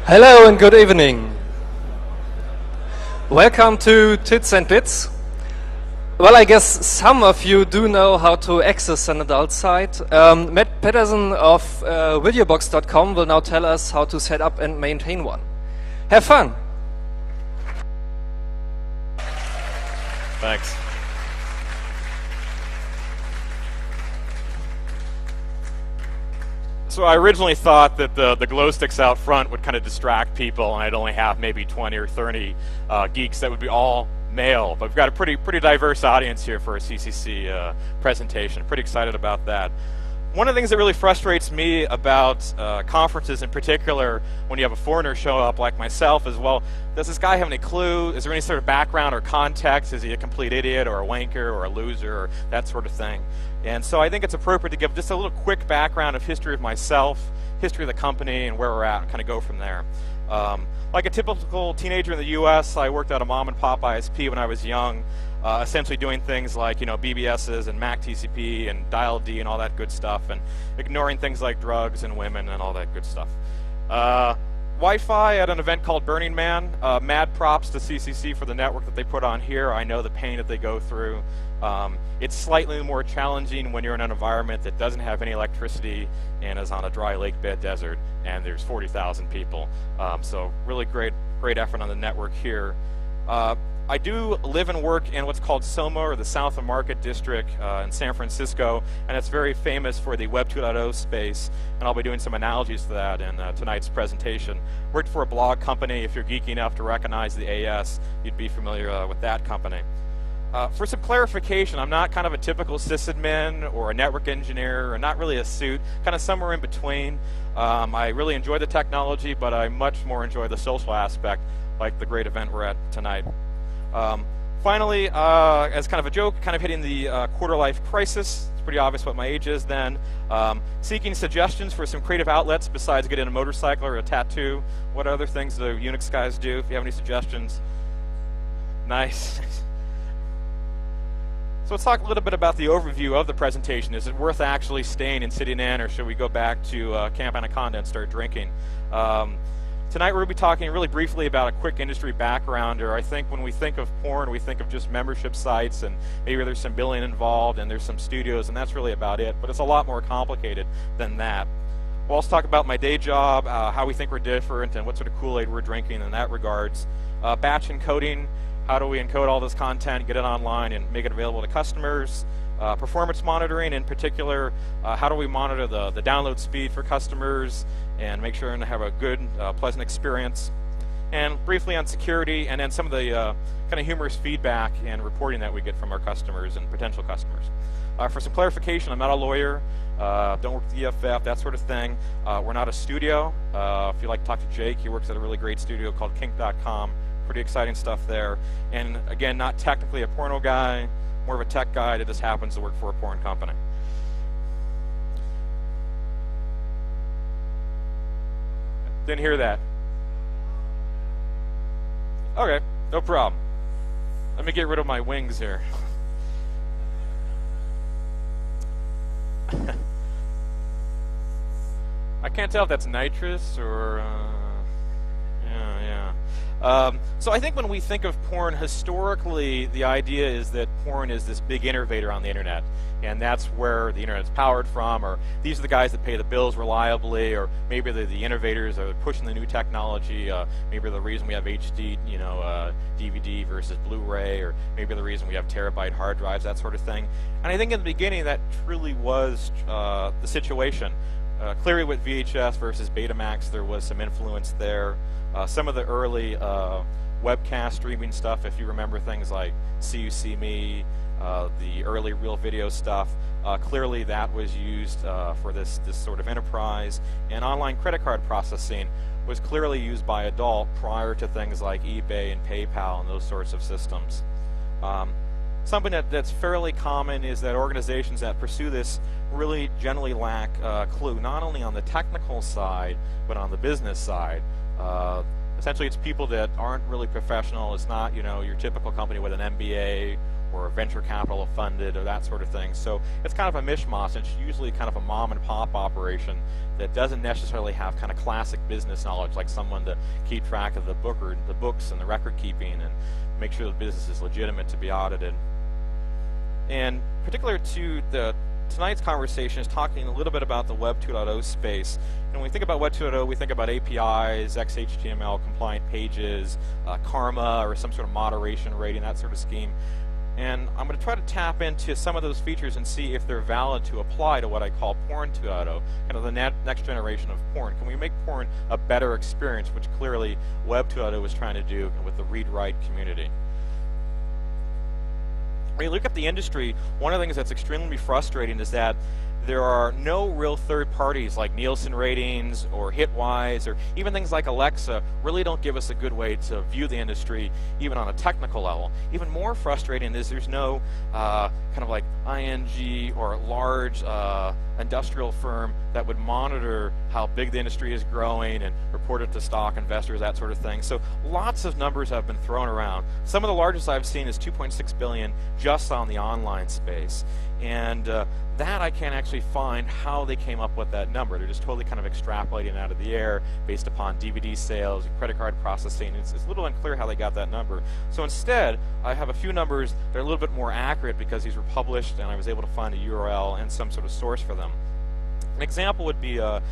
Hello and good evening. Welcome to Tits and Bits. Well, I guess some of you do know how to access an adult site. Matt Pedersen of Videobox.com will now tell us how to set up and maintain one. Have fun! Thanks. So I originally thought that the glow sticks out front would kind of distract people, and I'd only have maybe 20 or 30 geeks that would be all male. But we've got a pretty diverse audience here for a CCC presentation. Pretty excited about that. One of the things that really frustrates me about conferences in particular, when you have a foreigner show up like myself, is, well, does this guy have any clue? Is there any sort of background or context? Is he a complete idiot or a wanker or a loser or that sort of thing? And so I think it's appropriate to give just a little quick background of history of myself, history of the company, and where we're at, and kind of go from there. Like a typical teenager in the US, I worked at a mom and pop ISP when I was young, essentially doing things like, BBSs and Mac TCP and Dial D and all that good stuff, and ignoring things like drugs and women and all that good stuff. Wi-Fi at an event called Burning Man. Mad props to CCC for the network that they put on here. I know the pain that they go through. It's slightly more challenging when you're in an environment that doesn't have any electricity and is on a dry lake bed desert, and there's 40,000 people. So really great effort on the network here. I do live and work in what's called SoMa, or the South of Market District in San Francisco, and it's very famous for the Web 2.0 space, and I'll be doing some analogies to that in tonight's presentation. Worked for a blog company. If you're geeky enough to recognize the AS, you'd be familiar with that company. For some clarification, I'm not kind of a typical sysadmin or a network engineer, or not really a suit, kind of somewhere in between. I really enjoy the technology, but I much more enjoy the social aspect, like the great event we're at tonight. Finally, as kind of a joke, kind of hitting the quarter-life crisis. It's pretty obvious what my age is then. Seeking suggestions for some creative outlets besides getting a motorcycle or a tattoo. What other things do Unix guys do? If you have any suggestions. Nice. So let's talk a little bit about the overview of the presentation. Is it worth actually staying and sitting in, or should we go back to Camp Anaconda and start drinking? Tonight we're going to be talking really briefly about a quick industry backgrounder. I think when we think of porn, we think of just membership sites, and maybe there's some billing involved, and there's some studios, and that's really about it. But it's a lot more complicated than that. We'll also talk about my day job, how we think we're different, and what sort of Kool-Aid we're drinking in that regards. Batch encoding. How do we encode all this content, get it online, and make it available to customers? Performance monitoring, in particular, how do we monitor the download speed for customers and make sure to have a good, pleasant experience? And briefly on security, and then some of the kind of humorous feedback and reporting that we get from our customers and potential customers. For some clarification, I'm not a lawyer, don't work at the EFF, that sort of thing. We're not a studio. If you'd like to talk to Jake, he works at a really great studio called Kink.com. Pretty exciting stuff there. And again, not technically a porno guy, more of a tech guy that just happens to work for a porn company. Didn't hear that. Okay, no problem. Let me get rid of my wings here. I can't tell if that's nitrous or... So I think when we think of porn, historically, the idea is that porn is this big innovator on the internet, and that's where the internet's powered from, or these are the guys that pay the bills reliably, or maybe they're the innovators that are pushing the new technology, maybe the reason we have HD, DVD versus Blu-ray, or maybe the reason we have terabyte hard drives, that sort of thing. And I think in the beginning that truly was the situation. Clearly with VHS versus Betamax, there was some influence there. Some of the early webcast streaming stuff, if you remember things like See You See Me, the early Real Video stuff, clearly that was used for this sort of enterprise. And online credit card processing was clearly used by adult prior to things like eBay and PayPal and those sorts of systems. Something that's fairly common is that organizations that pursue this really generally lack clue, not only on the technical side, but on the business side. Essentially, it's people that aren't really professional. It's not, your typical company with an MBA or venture capital funded or that sort of thing. So it's kind of a mishmash. It's usually kind of a mom and pop operation that doesn't necessarily have kind of classic business knowledge, like someone to keep track of the books and the record keeping and make sure the business is legitimate to be audited. And particular to tonight's conversation is talking a little bit about the Web 2.0 space. And when we think about Web 2.0, we think about APIs, XHTML compliant pages, Karma or some sort of moderation rating, that sort of scheme. And I'm going to try to tap into some of those features and see if they're valid to apply to what I call Porn 2.0, kind of the next generation of porn. Can we make porn a better experience, which clearly Web 2.0 was trying to do with the read-write community. When you look at the industry, one of the things that's extremely frustrating is that there are no real third parties like Nielsen ratings or Hitwise or even things like Alexa really don't give us a good way to view the industry even on a technical level. Even more frustrating is there's no kind of like ING or large industrial firm that would monitor how big the industry is growing and report it to stock investors, that sort of thing. So lots of numbers have been thrown around. Some of the largest I've seen is 2.6 billion just on the online space. And that I can't actually find how they came up with that number. They're just totally kind of extrapolating out of the air based upon DVD sales, credit card processing. It's a little unclear how they got that number. So instead, I have a few numbers that are a little bit more accurate because these were published and I was able to find a URL and some sort of source for them. An example would be a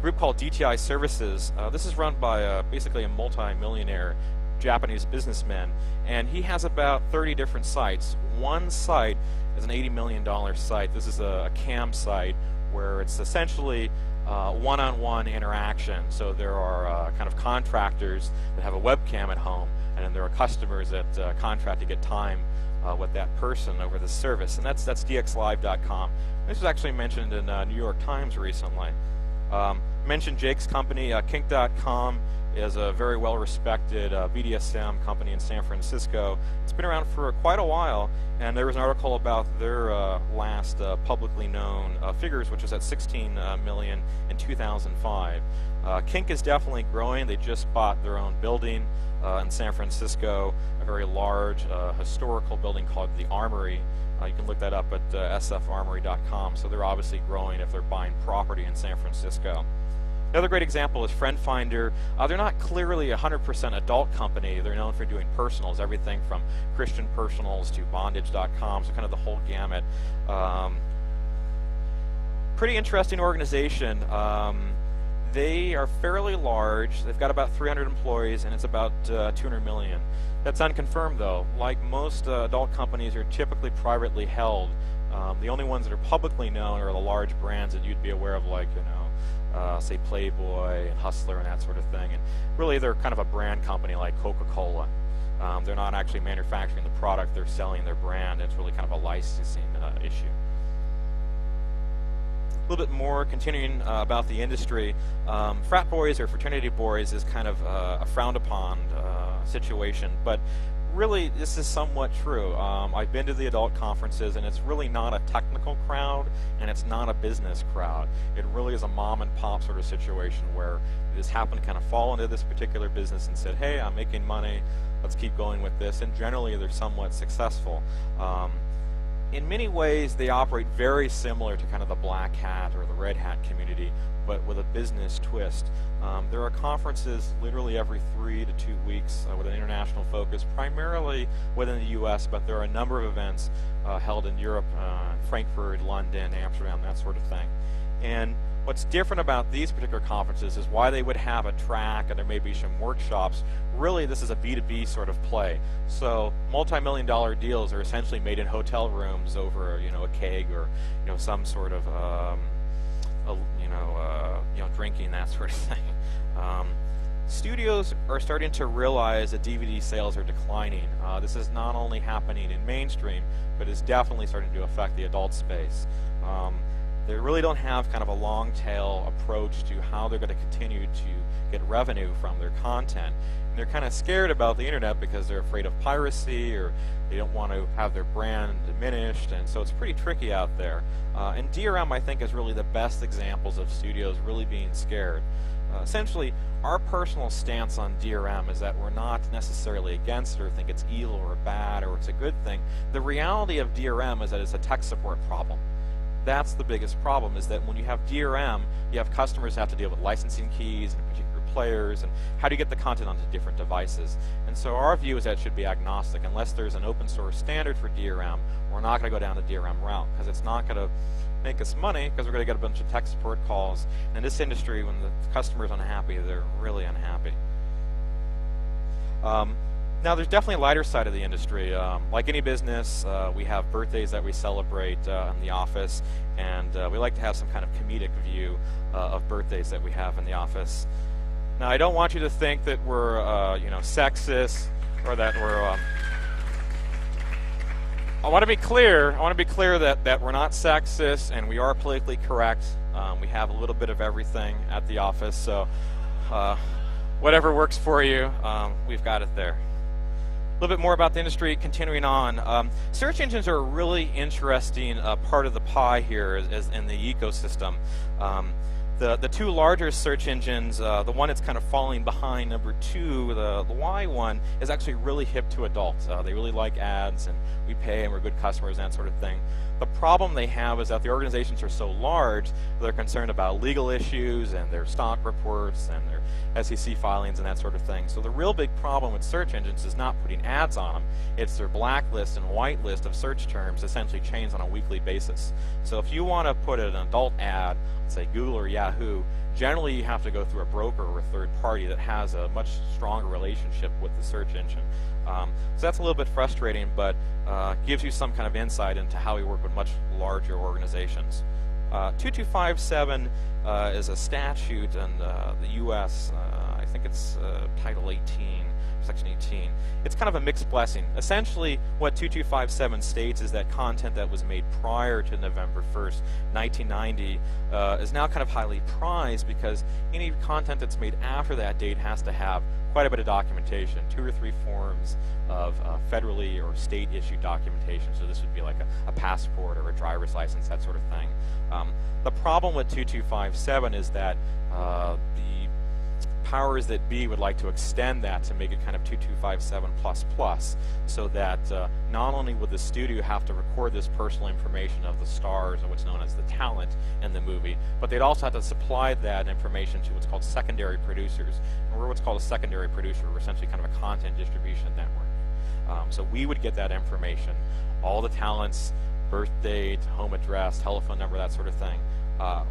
group called DTI Services. This is run by basically a multi-millionaire Japanese businessman, and he has about 30 different sites. One site is an $80 million site. This is a CAM site where it's essentially one-on-one interaction. So there are kind of contractors that have a webcam at home, and then there are customers that contract to get time with that person over the service, and that's dxlive.com. This was actually mentioned in New York Times recently. Mentioned Jake's company, Kink.com, is a very well-respected BDSM company in San Francisco. It's been around for quite a while, and there was an article about their last publicly known figures, which was at 16 million in 2005. Kink is definitely growing. They just bought their own building in San Francisco, a very large historical building called the Armory. You can look that up at sfarmory.com. So they're obviously growing if they're buying property in San Francisco. Another great example is FriendFinder. They're not clearly a 100% adult company. They're known for doing personals, everything from Christian personals to bondage.com, so kind of the whole gamut. Pretty interesting organization. They are fairly large. They've got about 300 employees, and it's about 200 million. That's unconfirmed, though. Like most adult companies, are typically privately held. The only ones that are publicly known are the large brands that you'd be aware of, like, you know, say Playboy and Hustler and that sort of thing. And really, they're kind of a brand company like Coca-Cola. They're not actually manufacturing the product; they're selling their brand. It's really kind of a licensing issue. A little bit more continuing about the industry. Frat boys or fraternity boys is kind of a frowned upon situation, but really this is somewhat true. I've been to the adult conferences, and it's really not a technical crowd, and it's not a business crowd. It really is a mom and pop sort of situation where they just happen to kind of fall into this particular business and said, hey, I'm making money, let's keep going with this, and generally they're somewhat successful. In many ways, they operate very similar to kind of the black hat or the red hat community, but with a business twist. There are conferences literally every 3 to 2 weeks with an international focus, primarily within the US, but there are a number of events held in Europe, Frankfurt, London, Amsterdam, that sort of thing. And what's different about these particular conferences is why they would have a track and there may be some workshops. Really, this is a B2B sort of play. So multi-million-dollar deals are essentially made in hotel rooms over, you know, a keg or, you know, some sort of, drinking, that sort of thing. Studios are starting to realize that DVD sales are declining. This is not only happening in mainstream, but is definitely starting to affect the adult space. They really don't have kind of a long tail approach to how they're going to continue to get revenue from their content. And they're kind of scared about the internet because they're afraid of piracy, or they don't want to have their brand diminished, and so it's pretty tricky out there. And DRM, I think, is really the best examples of studios really being scared. Essentially, our personal stance on DRM is that we're not necessarily against it or think it's evil or bad or it's a good thing. The reality of DRM is that it's a tech support problem. That's the biggest problem, is that when you have DRM, you have customers who have to deal with licensing keys and particular players, and how do you get the content onto different devices. And so our view is that it should be agnostic. Unless there's an open source standard for DRM, we're not going to go down the DRM route, because it's not going to make us money, because we're going to get a bunch of tech support calls. And in this industry, when the customer's unhappy, they're really unhappy. Now, there's definitely a lighter side of the industry. Like any business, we have birthdays that we celebrate in the office, and we like to have some kind of comedic view of birthdays that we have in the office. Now, I don't want you to think that we're, sexist, or that we're. I want to be clear. I want to be clear that we're not sexist, and we are politically correct. We have a little bit of everything at the office, so whatever works for you, we've got it there. A little bit more about the industry, continuing on. Search engines are a really interesting part of the pie here as in the ecosystem. The two larger search engines, the one that's kind of falling behind, number two, the Y one, is actually really hip to adults. They really like ads, and we pay, and we're good customers, and that sort of thing. The problem they have is that the organizations are so large, they're concerned about legal issues, and their stock reports, and their SEC filings, and that sort of thing. So the real big problem with search engines is not putting ads on them. It's their blacklist and whitelist of search terms essentially change on a weekly basis. So if you want to put an adult ad, say Google or Yahoo, generally you have to go through a broker or a third party that has a much stronger relationship with the search engine. So that's a little bit frustrating, but gives you some kind of insight into how we work with much larger organizations. 2257 is a statute in the U.S. I think it's Title 18, Section 18. It's kind of a mixed blessing. Essentially, what 2257 states is that content that was made prior to November 1st, 1990 is now kind of highly prized, because any content that's made after that date has to have quite a bit of documentation, 2 or 3 forms of federally or state-issued documentation. So this would be like a passport or a driver's license, that sort of thing. The problem with 2257 is that the powers that be would like to extend that to make it kind of 2257++, so that not only would the studio have to record this personal information of the stars, or what's known as the talent in the movie, but they'd also have to supply that information to what's called secondary producers. And we're what's called a secondary producer. We're essentially kind of a content distribution network. So we would get that information, all the talents, birth date, home address, telephone number, that sort of thing.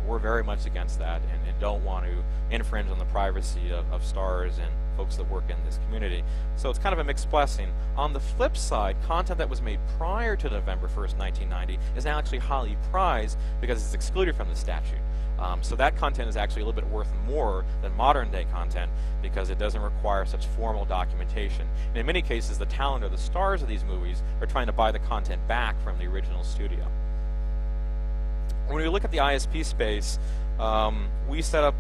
We're very much against that, and don't want to infringe on the privacy of stars and folks that work in this community. So it's kind of a mixed blessing. On the flip side, content that was made prior to November 1st, 1990 is now actually highly prized because it's excluded from the statute. So that content is actually a little bit worth more than modern day content, because it doesn't require such formal documentation. And in many cases, the talent or the stars of these movies are trying to buy the content back from the original studio. When we look at the ISP space, we set up,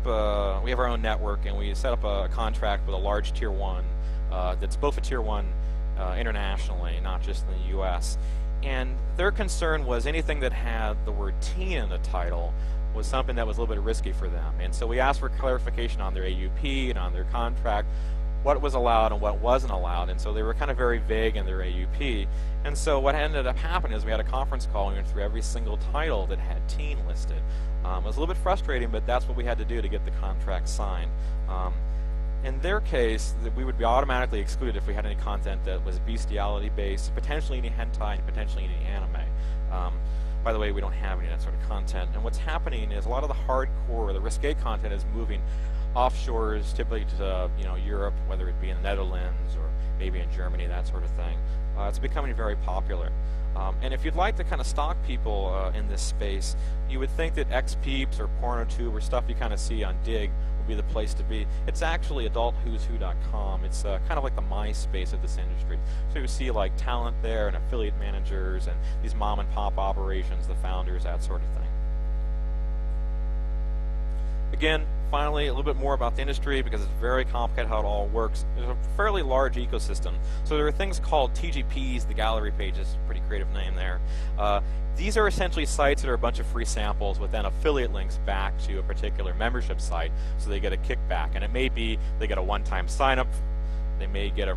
we have our own network, and we set up a contract with a large Tier 1 that's both a Tier 1 internationally, not just in the US. And their concern was anything that had the word teen in the title was something that was a little bit risky for them. And so we asked for clarification on their AUP and on their contract, what was allowed and what wasn't allowed, and so they were kind of very vague in their AUP. And so what ended up happening is we had a conference call and we went through every single title that had teen listed. It was a little bit frustrating, but that's what we had to do to get the contract signed. In their case, we would be automatically excluded if we had any content that was bestiality based, potentially any hentai, and potentially any anime. By the way, we don't have any of that sort of content. And what's happening is a lot of the hardcore, the risque content is moving offshores, typically to Europe, whether it be in the Netherlands or maybe in Germany, that sort of thing. It's becoming very popular. And if you'd like to kind of stalk people in this space, you would think that XPeeps or PornoTube or stuff you kind of see on Dig would be the place to be. It's actually adultwhoswho.com. It's kind of like the MySpace of this industry. So you see like talent there and affiliate managers and these mom and pop operations, the founders, that sort of thing. Again, finally, a little bit more about the industry, because it's very complicated how it all works. There's a fairly large ecosystem. So there are things called TGPs, the gallery pages, pretty creative name there. These are essentially sites that are a bunch of free samples with then affiliate links back to a particular membership site, so they get a kickback. And it may be they get a one-time sign-up, they may get a